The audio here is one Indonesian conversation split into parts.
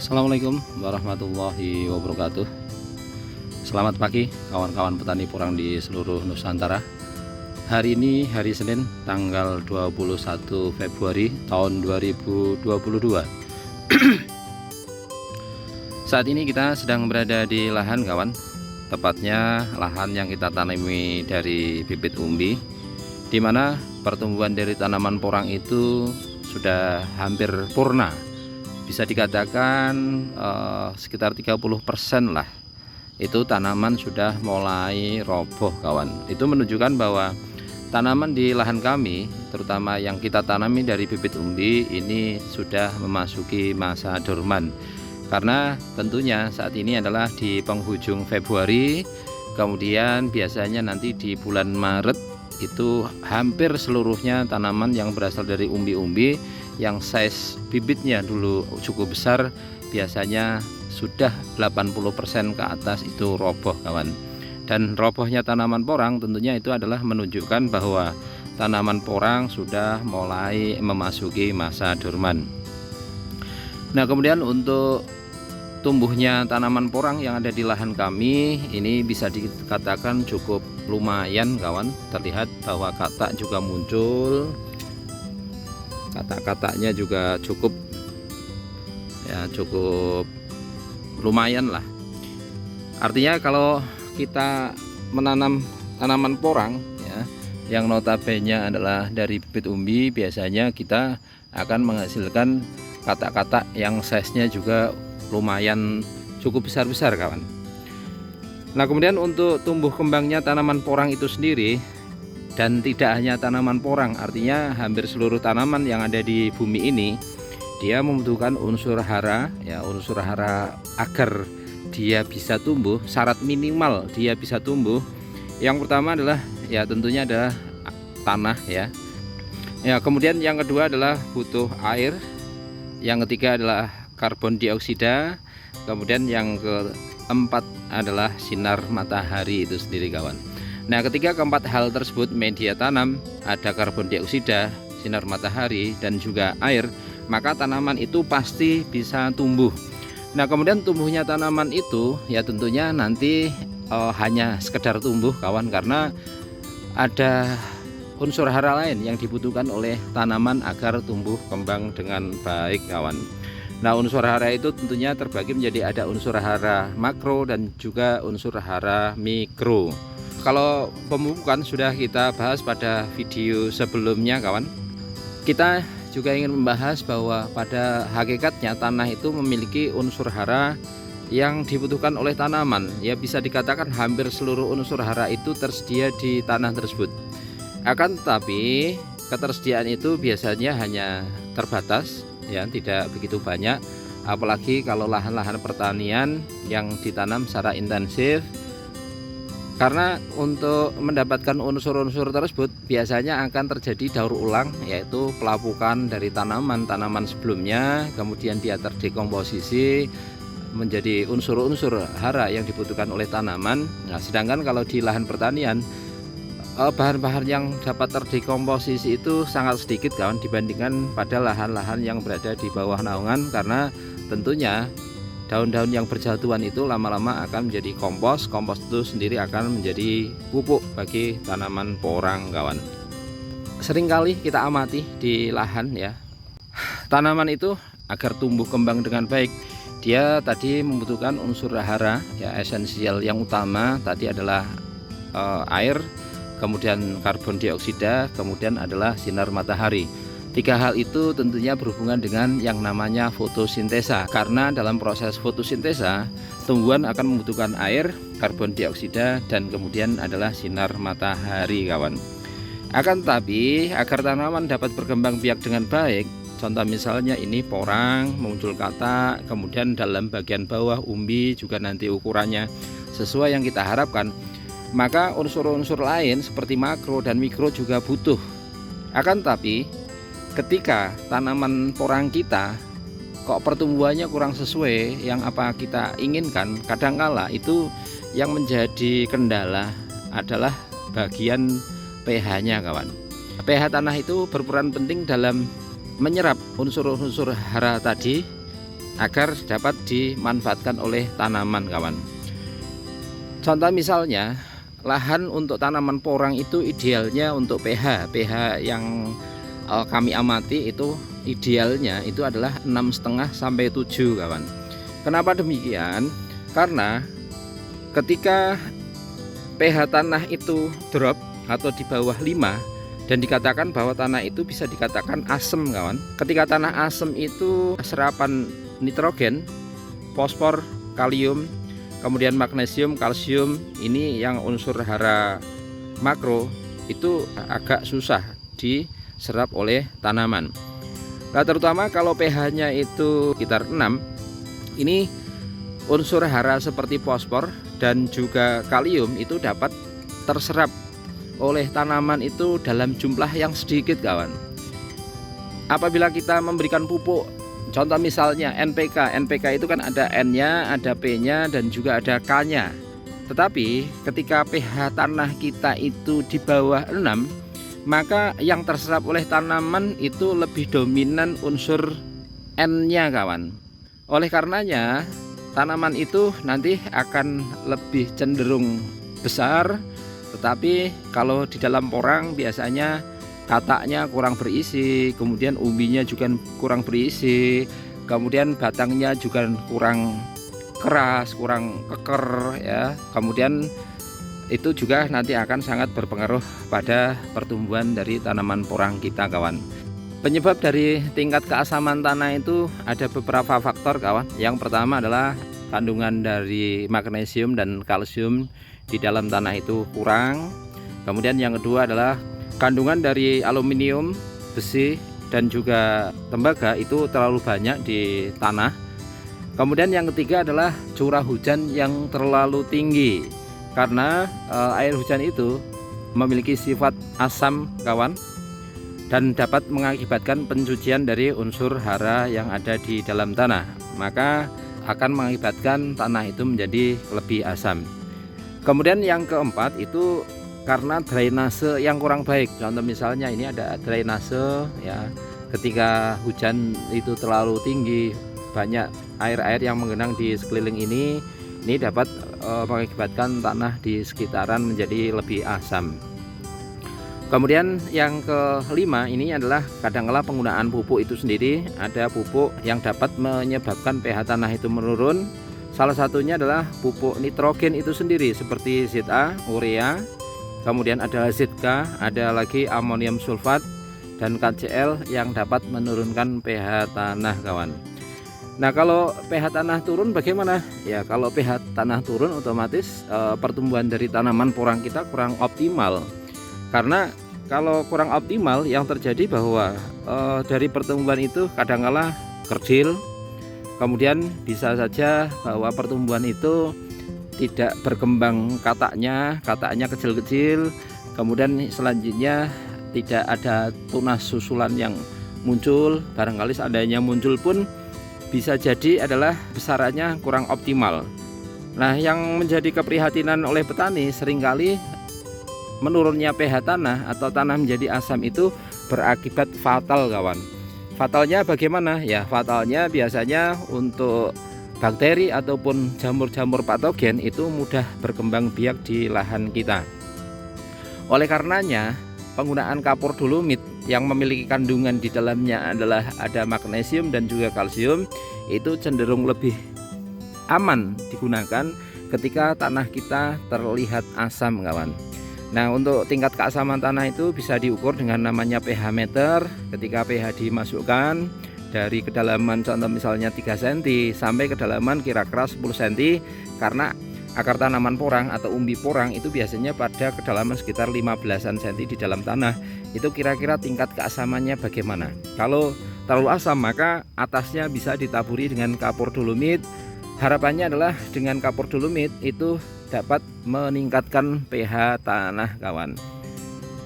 Assalamualaikum warahmatullahi wabarakatuh. Selamat pagi kawan-kawan petani porang di seluruh Nusantara. Hari ini hari Senin tanggal 21 Februari tahun 2022. Saat ini kita sedang berada di lahan kawan, tepatnya lahan yang kita tanami dari bibit umbi, di mana pertumbuhan dari tanaman porang itu sudah hampir purna. Bisa dikatakan sekitar 30% lah itu tanaman sudah mulai roboh kawan. Itu menunjukkan bahwa tanaman di lahan kami, terutama yang kita tanami dari bibit umbi, ini sudah memasuki masa dorman. Karena tentunya saat ini adalah di penghujung Februari, kemudian biasanya nanti di bulan Maret itu hampir seluruhnya tanaman yang berasal dari umbi-umbi yang size bibitnya dulu cukup besar, biasanya sudah 80% ke atas itu roboh kawan. Dan robohnya tanaman porang tentunya itu adalah menunjukkan bahwa tanaman porang sudah mulai memasuki masa dorman. Nah, kemudian untuk tumbuhnya tanaman porang yang ada di lahan kami ini bisa dikatakan cukup lumayan kawan. Terlihat bahwa katak juga muncul, katak-kataknya juga cukup lumayan lah. Artinya kalau kita menanam tanaman porang ya, yang notabene adalah dari bibit umbi, biasanya kita akan menghasilkan katak-katak yang size-nya juga lumayan cukup besar-besar kawan. Nah, kemudian untuk tumbuh kembangnya tanaman porang itu sendiri, dan tidak hanya tanaman porang, artinya hampir seluruh tanaman yang ada di bumi ini dia membutuhkan unsur hara ya, unsur hara agar dia bisa tumbuh. Syarat minimal dia bisa tumbuh, yang pertama adalah ya tentunya adalah tanah ya. Kemudian yang kedua adalah butuh air, yang ketiga adalah karbon dioksida, kemudian yang keempat adalah sinar matahari itu sendiri kawan. Nah, ketika keempat hal tersebut, media tanam, ada karbon dioksida, sinar matahari, dan juga air, maka tanaman itu pasti bisa tumbuh. Nah, kemudian tumbuhnya tanaman itu ya tentunya nanti hanya sekedar tumbuh kawan, karena ada unsur hara lain yang dibutuhkan oleh tanaman agar tumbuh kembang dengan baik kawan. Nah, unsur hara itu tentunya terbagi menjadi ada unsur hara makro dan juga unsur hara mikro. Kalau pemupukan sudah kita bahas pada video sebelumnya kawan. Kita juga ingin membahas bahwa pada hakikatnya tanah itu memiliki unsur hara yang dibutuhkan oleh tanaman. Ya, bisa dikatakan hampir seluruh unsur hara itu tersedia di tanah tersebut. Akan tetapi ketersediaan itu biasanya hanya terbatas ya, tidak begitu banyak, apalagi kalau lahan-lahan pertanian yang ditanam secara intensif. Karena untuk mendapatkan unsur-unsur tersebut biasanya akan terjadi daur ulang, yaitu pelapukan dari tanaman-tanaman sebelumnya, kemudian dia terdekomposisi menjadi unsur-unsur hara yang dibutuhkan oleh tanaman. Nah, sedangkan kalau di lahan pertanian, bahan-bahan yang dapat terdekomposisi itu sangat sedikit kawan, dibandingkan pada lahan-lahan yang berada di bawah naungan, karena tentunya daun-daun yang berjatuhan itu lama-lama akan menjadi kompos. Kompos itu sendiri akan menjadi pupuk bagi tanaman porang kawan. Seringkali kita amati di lahan ya, tanaman itu agar tumbuh kembang dengan baik, dia tadi membutuhkan unsur hara ya, esensial yang utama tadi adalah air, kemudian karbon dioksida, kemudian adalah sinar matahari. Tiga hal itu tentunya berhubungan dengan yang namanya fotosintesa, karena dalam proses fotosintesa tumbuhan akan membutuhkan air, karbon dioksida, dan kemudian adalah sinar matahari kawan. Akan tetapi agar tanaman dapat berkembang biak dengan baik, contoh misalnya ini porang muncul katak, kemudian dalam bagian bawah umbi juga nanti ukurannya sesuai yang kita harapkan, maka unsur-unsur lain seperti makro dan mikro juga butuh. Akan tetapi ketika tanaman porang kita kok pertumbuhannya kurang sesuai yang apa kita inginkan, kadangkala itu yang menjadi kendala adalah bagian pH-nya kawan. pH tanah itu berperan penting dalam menyerap unsur-unsur hara tadi agar dapat dimanfaatkan oleh tanaman, kawan. Contoh misalnya, lahan untuk tanaman porang itu idealnya untuk pH yang kami amati itu idealnya itu adalah 6,5 sampai 7, kawan. Kenapa demikian? Karena ketika pH tanah itu drop atau di bawah 5 dan dikatakan bahwa tanah itu bisa dikatakan asem, kawan. Ketika tanah asem itu serapan nitrogen, fosfor, kalium, kemudian magnesium, kalsium, ini yang unsur hara makro itu agak susah diserap oleh tanaman. Nah, terutama kalau pH-nya itu sekitar 6, ini unsur hara seperti fosfor dan juga kalium itu dapat terserap oleh tanaman itu dalam jumlah yang sedikit, kawan. Apabila kita memberikan pupuk, contoh misalnya NPK itu kan ada N-nya, ada P-nya, dan juga ada K-nya. Tetapi ketika pH tanah kita itu di bawah 6, maka yang terserap oleh tanaman itu lebih dominan unsur N-nya, kawan. Oleh karenanya, tanaman itu nanti akan lebih cenderung besar. Tetapi kalau di dalam porang biasanya kataknya kurang berisi, kemudian umbinya juga kurang berisi, kemudian batangnya juga kurang keras, kurang keker ya. Kemudian itu juga nanti akan sangat berpengaruh pada pertumbuhan dari tanaman porang kita, kawan. Penyebab dari tingkat keasaman tanah itu ada beberapa faktor, kawan. Yang pertama adalah kandungan dari magnesium dan kalsium di dalam tanah itu kurang. Kemudian yang kedua adalah kandungan dari aluminium, besi, dan juga tembaga itu terlalu banyak di tanah. Kemudian yang ketiga adalah curah hujan yang terlalu tinggi, karena air hujan itu memiliki sifat asam, kawan, dan dapat mengakibatkan pencucian dari unsur hara yang ada di dalam tanah, maka akan mengakibatkan tanah itu menjadi lebih asam. Kemudian yang keempat itu karena drainase yang kurang baik. Contoh misalnya ini ada drainase ya, ketika hujan itu terlalu tinggi, banyak air-air yang menggenang di sekeliling ini dapat mengakibatkan tanah di sekitaran menjadi lebih asam. Kemudian yang kelima ini adalah kadangkala penggunaan pupuk itu sendiri. Ada pupuk yang dapat menyebabkan pH tanah itu menurun. Salah satunya adalah pupuk nitrogen itu sendiri seperti ZA, urea, kemudian ada ZK, ada lagi amonium sulfat dan KCl yang dapat menurunkan pH tanah, kawan. Nah, kalau pH tanah turun bagaimana? Ya, kalau pH tanah turun otomatis pertumbuhan dari tanaman porang kita kurang optimal. Karena kalau kurang optimal yang terjadi bahwa dari pertumbuhan itu kadangkala kerdil. Kemudian bisa saja bahwa pertumbuhan itu tidak berkembang kataknya kecil-kecil. Kemudian selanjutnya tidak ada tunas susulan yang muncul. Barangkali seandainya muncul pun bisa jadi adalah besarannya kurang optimal. Nah, yang menjadi keprihatinan oleh petani seringkali menurunnya pH tanah atau tanah menjadi asam itu berakibat fatal, kawan. Fatalnya bagaimana? Ya, fatalnya biasanya untuk bakteri ataupun jamur-jamur patogen itu mudah berkembang biak di lahan kita. Oleh karenanya, penggunaan kapur dolomit yang memiliki kandungan di dalamnya adalah ada magnesium dan juga kalsium itu cenderung lebih aman digunakan ketika tanah kita terlihat asam, kawan. Nah, untuk tingkat keasaman tanah itu bisa diukur dengan namanya pH meter. Ketika pH dimasukkan dari kedalaman contoh misalnya 3 cm sampai kedalaman kira-kira 10 cm, karena akar tanaman porang atau umbi porang itu biasanya pada kedalaman sekitar 15-an cm di dalam tanah. Itu kira-kira tingkat keasamannya bagaimana? Kalau terlalu asam maka atasnya bisa ditaburi dengan kapur dolomit. Harapannya adalah dengan kapur dolomit itu dapat meningkatkan pH tanah, kawan.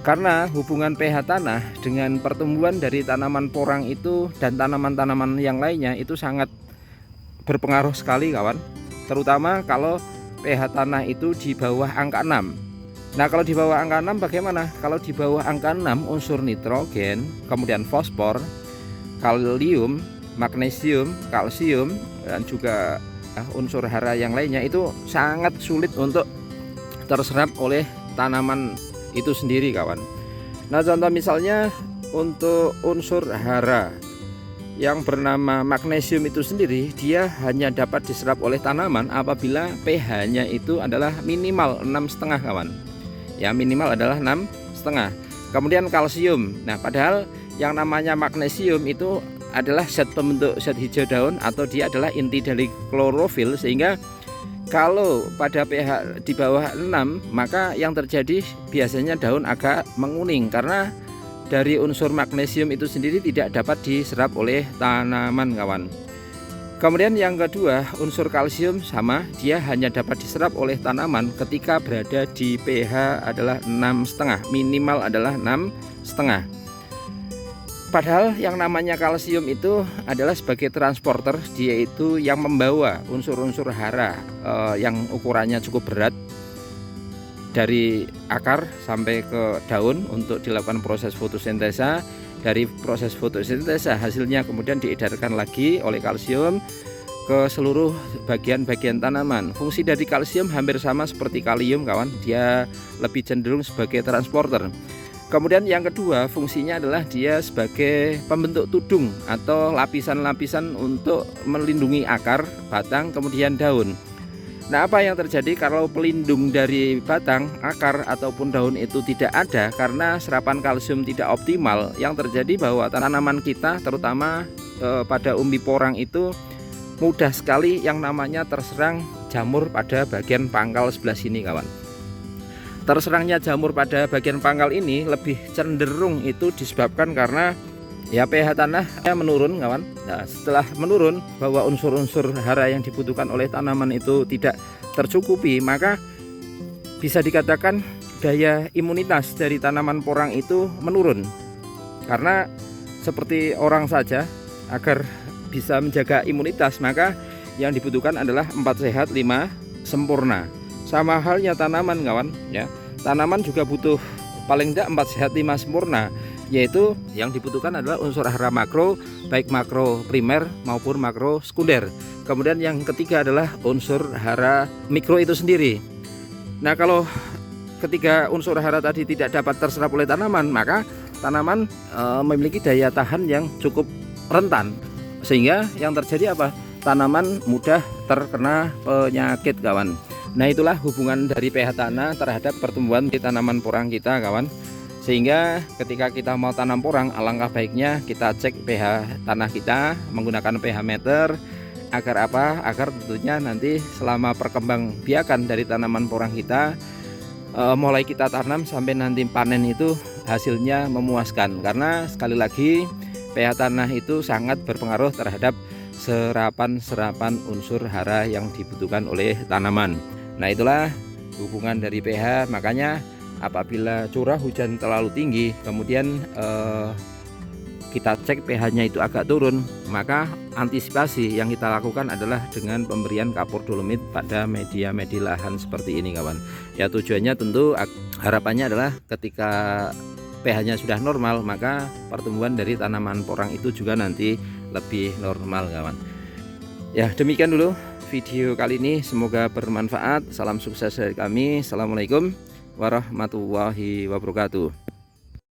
Karena hubungan pH tanah dengan pertumbuhan dari tanaman porang itu dan tanaman-tanaman yang lainnya itu sangat berpengaruh sekali, kawan. Terutama kalau pH tanah itu di bawah angka 6. Nah, kalau di bawah angka 6 bagaimana? Kalau di bawah angka 6 unsur nitrogen, kemudian fosfor, kalium, magnesium, kalsium, dan juga unsur hara yang lainnya itu sangat sulit untuk terserap oleh tanaman itu sendiri, kawan. Nah, contoh misalnya untuk unsur hara yang bernama magnesium itu sendiri, dia hanya dapat diserap oleh tanaman apabila pH-nya itu adalah minimal 6,5, kawan. Ya, minimal adalah 6,5. Kemudian kalsium. Nah, padahal yang namanya magnesium itu adalah zat pembentuk zat hijau daun, atau dia adalah inti dari klorofil, sehingga kalau pada pH di bawah 6, maka yang terjadi biasanya daun agak menguning karena dari unsur magnesium itu sendiri tidak dapat diserap oleh tanaman, kawan. Kemudian yang kedua, unsur kalsium sama, dia hanya dapat diserap oleh tanaman ketika berada di pH adalah 6,5, minimal adalah 6,5. Padahal yang namanya kalsium itu adalah sebagai transporter, dia itu yang membawa unsur-unsur hara yang ukurannya cukup berat dari akar sampai ke daun untuk dilakukan proses fotosintesa. Dari proses fotosintesa hasilnya kemudian diedarkan lagi oleh kalsium ke seluruh bagian-bagian tanaman. Fungsi dari kalsium hampir sama seperti kalium, kawan, dia lebih cenderung sebagai transporter. Kemudian yang kedua, fungsinya adalah dia sebagai pembentuk tudung atau lapisan-lapisan untuk melindungi akar, batang, kemudian daun. Nah, apa yang terjadi kalau pelindung dari batang, akar, ataupun daun itu tidak ada karena serapan kalsium tidak optimal? Yang terjadi bahwa tanaman kita, terutama pada umbi porang itu mudah sekali yang namanya terserang jamur pada bagian pangkal sebelah sini, kawan. Terserangnya jamur pada bagian pangkal ini lebih cenderung itu disebabkan karena ya pH tanah menurun, kawan. Nah, setelah menurun bahwa unsur-unsur hara yang dibutuhkan oleh tanaman itu tidak tercukupi, maka bisa dikatakan daya imunitas dari tanaman porang itu menurun. Karena seperti orang saja, agar bisa menjaga imunitas, maka yang dibutuhkan adalah 4 sehat 5 sempurna. Sama halnya tanaman, kawan, ya. Tanaman juga butuh paling tidak 4 sehat 5 sempurna, yaitu yang dibutuhkan adalah unsur hara makro, baik makro primer maupun makro sekunder. Kemudian yang ketiga adalah unsur hara mikro itu sendiri. Nah, kalau ketiga unsur hara tadi tidak dapat terserap oleh tanaman, maka tanaman memiliki daya tahan yang cukup rentan, sehingga yang terjadi apa? Tanaman mudah terkena penyakit, kawan. Nah, itulah hubungan dari pH tanah terhadap pertumbuhan di tanaman porang kita, kawan. Sehingga ketika kita mau tanam porang, alangkah baiknya kita cek pH tanah kita menggunakan pH meter. Agar apa? Agar tentunya nanti selama perkembangbiakan dari tanaman porang kita, mulai kita tanam sampai nanti panen itu hasilnya memuaskan. Karena sekali lagi pH tanah itu sangat berpengaruh terhadap serapan unsur hara yang dibutuhkan oleh tanaman. Nah, itulah hubungan dari pH. Makanya apabila curah hujan terlalu tinggi, kemudian kita cek pH-nya itu agak turun, maka antisipasi yang kita lakukan adalah dengan pemberian kapur dolomit pada media-media lahan seperti ini, kawan. Ya, tujuannya tentu harapannya adalah ketika pH-nya sudah normal, maka pertumbuhan dari tanaman porang itu juga nanti lebih normal, kawan. Ya, demikian dulu video kali ini, semoga bermanfaat. Salam sukses dari kami. Assalamualaikum warahmatullahi wabarakatuh.